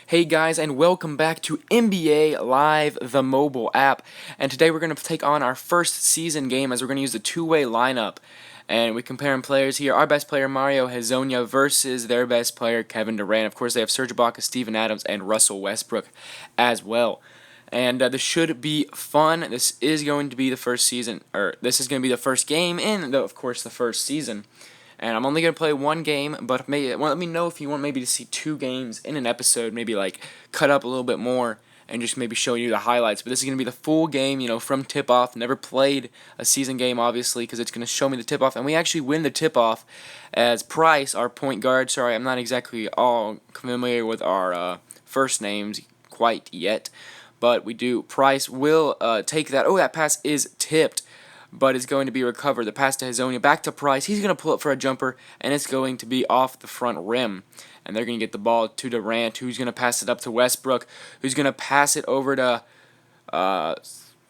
Hey guys, and welcome back to NBA Live, the mobile app. And today we're going to take on our first season game as we're going to use the two-way lineup. And we comparing players here. Our best player, Mario Hezonja, versus their best player, Kevin Durant. Of course, they have Serge Ibaka, Steven Adams, and Russell Westbrook as well. And this should be fun. This is going to be the first season, or this is going to be the first game in, of course, the first season. And I'm only going to play one game, but let me know if you want maybe to see two games in an episode, maybe like cut up a little bit more and just maybe show you the highlights. But this is going to be the full game, from tip-off. Never played a season game, obviously, because it's going to show me the tip-off. And we actually win the tip-off as Price, our point guard. Sorry, I'm not exactly all familiar with our first names quite yet. But we do. Price will take that. Oh, that pass is tipped, but it's going to be recovered. The pass to Hezonja, back to Price. He's going to pull up for a jumper, and it's going to be off the front rim. And they're going to get the ball to Durant, who's going to pass it up to Westbrook, who's going to pass it over to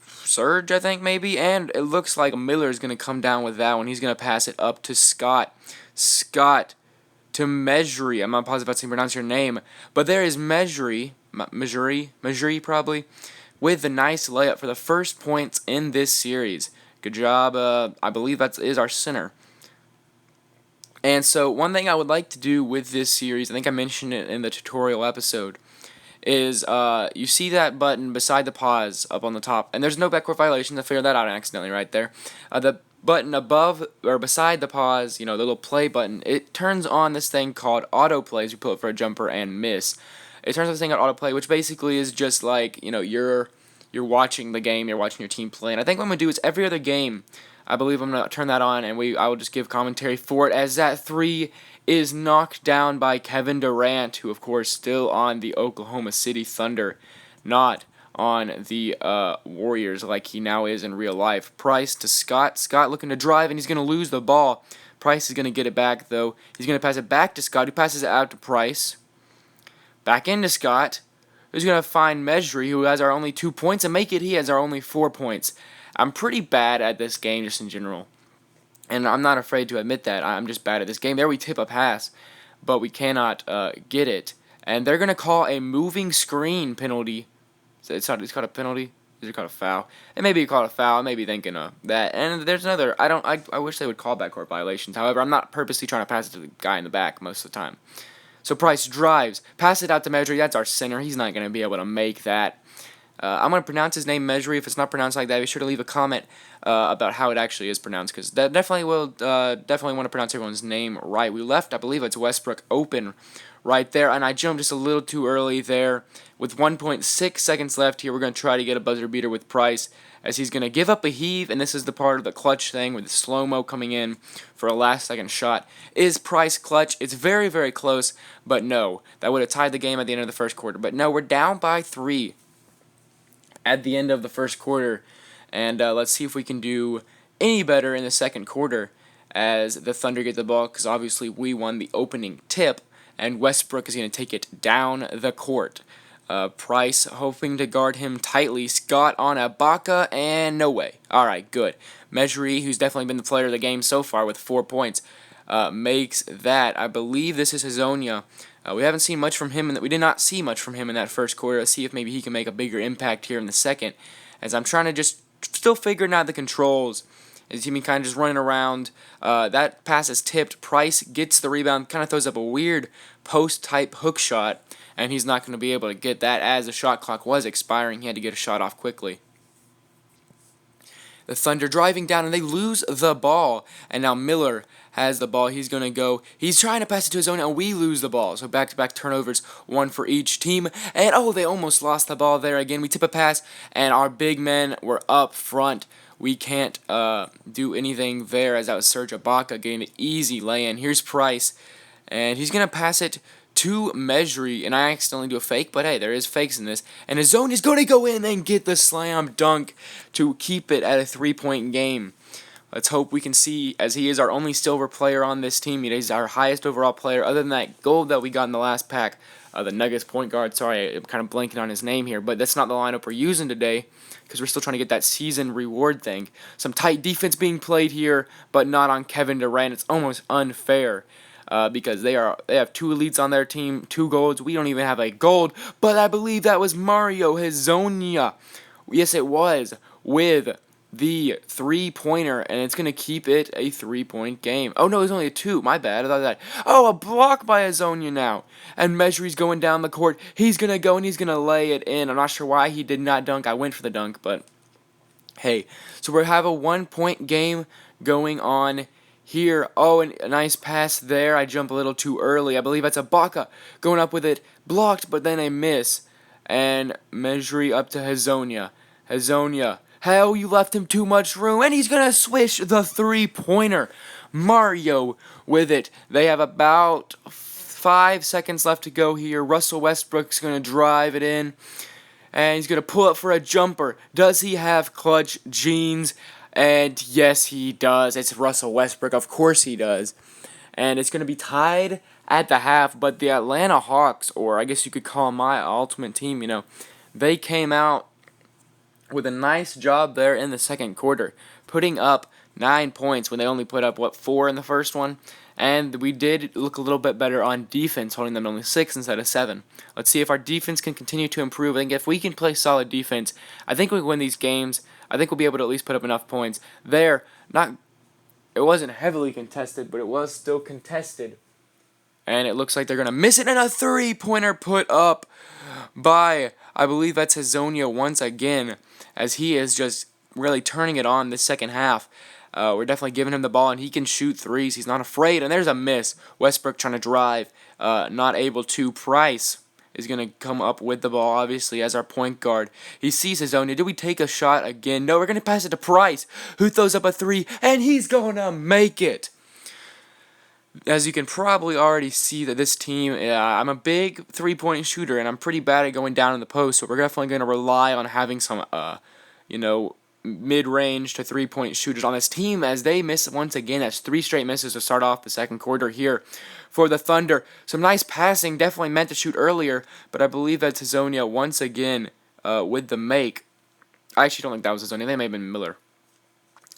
Serge, I think, maybe. And it looks like Miller is going to come down with that one. He's going to pass it up to Scott. Scott to Mejri. I'm not positive if I can pronounce your name, but there is Mejri probably, with the nice layup for the first points in this series. Good job. I believe that is our center. And so one thing I would like to do with this series, I think I mentioned it in the tutorial episode, is you see that button beside the pause up on the top, and there's no backcourt violation. I figured that out accidentally right there. The button above or beside the pause, the little play button, it turns on this thing called autoplay as you pull it for a jumper and miss. It turns on this thing called autoplay, which basically is just like, you're watching the game, you're watching your team play. And I think what I'm going to do is every other game, I believe I'm going to turn that on, and I will just give commentary for it, as that three is knocked down by Kevin Durant, who, of course, still on the Oklahoma City Thunder, not on the Warriors like he now is in real life. Price to Scott. Scott looking to drive, and he's going to lose the ball. Price is going to get it back, though. He's going to pass it back to Scott, who passes it out to Price. Back into Scott, who's going to find Mejri, who has our only 2 points, and make it he has our only 4 points. I'm pretty bad at this game just in general, and I'm not afraid to admit that. I'm just bad at this game. There we tip a pass, but we cannot get it. And they're going to call a moving screen penalty. It's called a penalty? Is it called a foul? It may be called a foul. I may be thinking of that. And there's another. I wish they would call backcourt violations. However, I'm not purposely trying to pass it to the guy in the back most of the time. So Price drives, pass it out to Mejri. That's our center. He's not going to be able to make that. I'm going to pronounce his name Mejri. If it's not pronounced like that, be sure to leave a comment about how it actually is pronounced, because that definitely want to pronounce everyone's name right. We left, I believe it's Westbrook, open right there, and I jumped just a little too early there. With 1.6 seconds left here, we're going to try to get a buzzer beater with Price, as he's going to give up a heave, and this is the part of the clutch thing with the slow-mo coming in for a last-second shot. Is Price clutch? It's very, very close, but no. That would have tied the game at the end of the first quarter. But no, we're down by 3 at the end of the first quarter, and let's see if we can do any better in the second quarter as the Thunder get the ball, because obviously we won the opening tip, and Westbrook is going to take it down the court. Price hoping to guard him tightly. Scott on Ibaka, and no way. All right, good. Mejri, who's definitely been the player of the game so far with 4 points, makes that. I believe this is Hezonja. We haven't seen much from him, and we did not see much from him in that first quarter. Let's see if maybe he can make a bigger impact here in the second, as I'm trying to just still figuring out the controls. As he kind of just running around. That pass is tipped. Price gets the rebound, kind of throws up a weird post-type hook shot, and he's not going to be able to get that as the shot clock was expiring. He had to get a shot off quickly. The Thunder driving down, and they lose the ball. And now Miller has the ball. He's going to go. He's trying to pass it to his own, and we lose the ball. So back-to-back turnovers, one for each team. And, they almost lost the ball there again. We tip a pass, and our big men were up front. We can't do anything there, as that was Serge Ibaka getting an easy lay-in. Here's Price, and he's going to pass it to Mejri, and I accidentally do a fake, but hey, there is fakes in this. And his zone is going to go in and get the slam dunk to keep it at a 3-point game. Let's hope we can see, as he is our only silver player on this team. He's our highest overall player, other than that gold that we got in the last pack. The Nuggets point guard, sorry, I'm kind of blanking on his name here, but that's not the lineup we're using today, because we're still trying to get that season reward thing. Some tight defense being played here, but not on Kevin Durant. It's almost unfair. because they have 2 elites on their team, 2 golds. We don't even have a gold, but I believe that was Mario Hezonja. Yes, it was, with the 3-pointer, and it's going to keep it a 3-point game. Oh, no, it was only a 2. My bad. I thought that. Oh, a block by Hezonja now. And Mejri's going down the court. He's going to go, and he's going to lay it in. I'm not sure why he did not dunk. I went for the dunk, but hey. So we have a 1-point game going on here. Oh, and a nice pass there. I jump a little too early. I believe that's Ibaka going up with it. Blocked, but then a miss. And Mejri up to Hezonja. Hezonja. Hell, you left him too much room, and he's going to swish the 3-pointer. Mario with it. They have about 5 seconds left to go here. Russell Westbrook's going to drive it in, and he's going to pull up for a jumper. Does he have clutch jeans? And yes, he does. It's Russell Westbrook. Of course he does. And it's going to be tied at the half, but the Atlanta Hawks, or I guess you could call them my ultimate team, they came out with a nice job there in the second quarter, putting up 9 points when they only put up, 4 in the first one. And we did look a little bit better on defense, holding them to only 6 instead of 7. Let's see if our defense can continue to improve. I think if we can play solid defense, I think we win these games. I think we'll be able to at least put up enough points. It wasn't heavily contested, but it was still contested. And it looks like they're going to miss it, and a 3-pointer put up by, I believe that's Hezonja once again, as he is just really turning it on this second half. We're definitely giving him the ball, and he can shoot threes. He's not afraid, and there's a miss. Westbrook trying to drive, not able to. Price is going to come up with the ball, obviously, as our point guard. He sees Hezonja. Do we take a shot again? No, we're going to pass it to Price, who throws up a 3, and he's going to make it. As you can probably already see that this team, I'm a big 3-point shooter, and I'm pretty bad at going down in the post, so we're definitely going to rely on having some, mid-range to 3-point shooters on this team, as they miss once again. That's 3 straight misses to start off the second quarter here for the Thunder. Some nice passing, definitely meant to shoot earlier, but I believe that's Hezonja once again with the make. I actually don't think that was Hezonja. They may have been Miller.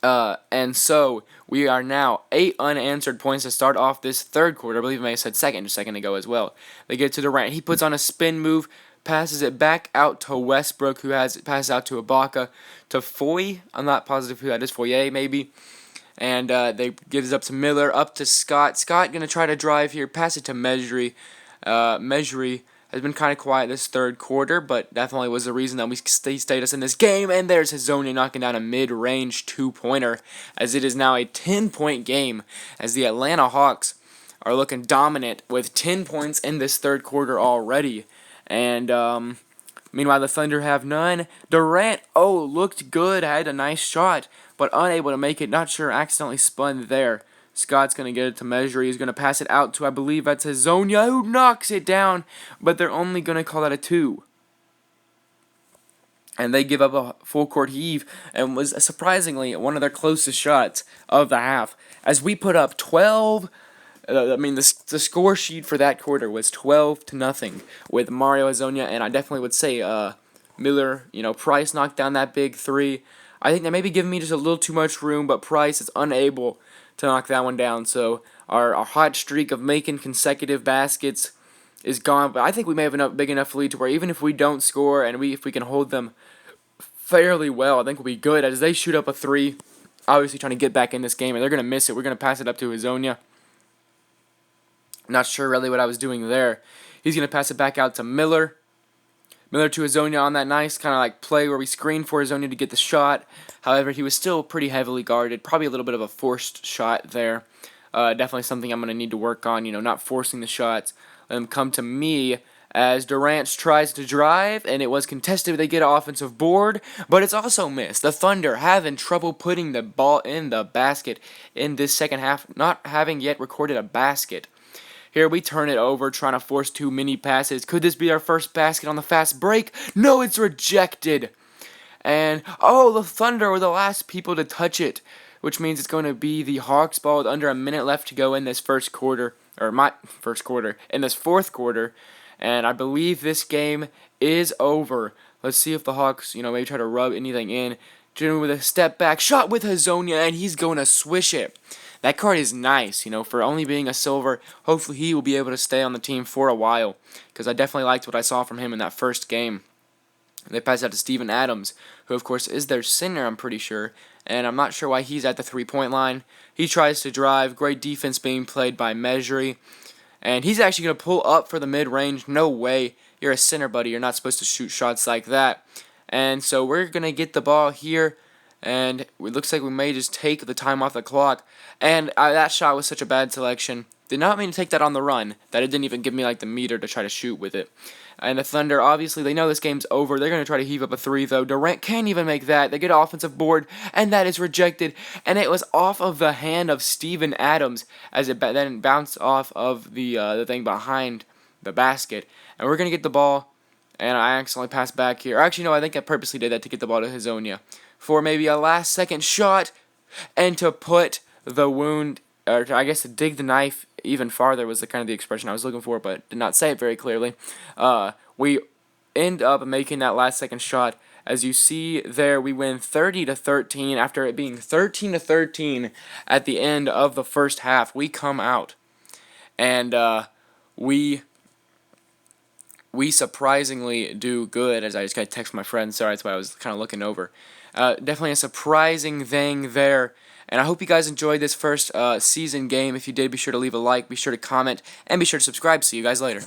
And so we are now 8 unanswered points to start off this third quarter. I believe I may have said second just a second ago as well. They get to Durant. He puts on a spin move, passes it back out to Westbrook, who has it passed out to Ibaka, to Foye. I'm not positive who that is. Foye, maybe. And they gives up to Miller, up to Scott. Scott going to try to drive here, pass it to Mejri. Mejri has been kind of quiet this third quarter, but definitely was the reason that we stayed us in this game. And there's Hezonja knocking down a mid-range 2-pointer, as it is now a 10-point game, as the Atlanta Hawks are looking dominant with 10 points in this third quarter already. And meanwhile, the Thunder have none. Durant, looked good, had a nice shot, but unable to make it. Not sure, accidentally spun there. Scott's going to get it to Mejri. He's going to pass it out to, I believe that's Hezonja, who knocks it down, but they're only going to call that a 2. And they give up a full-court heave, and was surprisingly one of their closest shots of the half. As we put up 12, the score sheet for that quarter was 12-0 with Mario Hezonja, and I definitely would say Miller, Price knocked down that big 3. I think they may be giving me just a little too much room, but Price is unable to knock that one down. So our hot streak of making consecutive baskets is gone. But I think we may have a big enough lead to where even if we don't score and if we can hold them fairly well, I think we'll be good. As they shoot up a 3, obviously trying to get back in this game, and they're going to miss it. We're going to pass it up to Hezonja. Not sure really what I was doing there. He's going to pass it back out to Miller. Miller to Hezonja on that nice kind of like play where we screened for Hezonja to get the shot. However, he was still pretty heavily guarded. Probably a little bit of a forced shot there. Definitely something I'm going to need to work on, not forcing the shots. Let them come to me as Durant tries to drive, and it was contested. They get an offensive board, but it's also missed. The Thunder having trouble putting the ball in the basket in this second half, not having yet recorded a basket. Here we turn it over, trying to force 2 mini passes. Could this be our first basket on the fast break? No, it's rejected. And, the Thunder were the last people to touch it, which means it's going to be the Hawks ball with under a minute left to go in this first quarter, in this fourth quarter. And I believe this game is over. Let's see if the Hawks, maybe try to rub anything in. Jimmy with a step back shot with Hezonja, and he's going to swish it. That card is nice, for only being a silver. Hopefully he will be able to stay on the team for a while, because I definitely liked what I saw from him in that first game. They passed out to Steven Adams, who of course is their center, I'm pretty sure, and I'm not sure why he's at the three-point line. He tries to drive, great defense being played by Mejri, and he's actually going to pull up for the mid-range. No way, you're a center, buddy, you're not supposed to shoot shots like that. And so we're going to get the ball here, and it looks like we may just take the time off the clock, and that shot was such a bad selection. Did not mean to take that on the run, that it didn't even give me like the meter to try to shoot with it. And the Thunder, obviously, they know this game's over. They're going to try to heave up a three, though. Durant can't even make that. They get an offensive board, and that is rejected. And it was off of the hand of Steven Adams as it then bounced off of the thing behind the basket. And we're going to get the ball, and I accidentally passed back here. Actually, no, I think I purposely did that to get the ball to Hezonja for maybe a last-second shot and to put the wound, or I guess to dig the knife even farther was the expression I was looking for, but did not say it very clearly. We end up making that last-second shot. As you see there, we win 30-13 after it being 13-13 at the end of the first half. We come out, and we surprisingly do good. As I just got to text my friend, sorry, that's why I was kind of looking over. Definitely a surprising thing there. And I hope you guys enjoyed this first season game. If you did, be sure to leave a like, be sure to comment, and be sure to subscribe. See you guys later.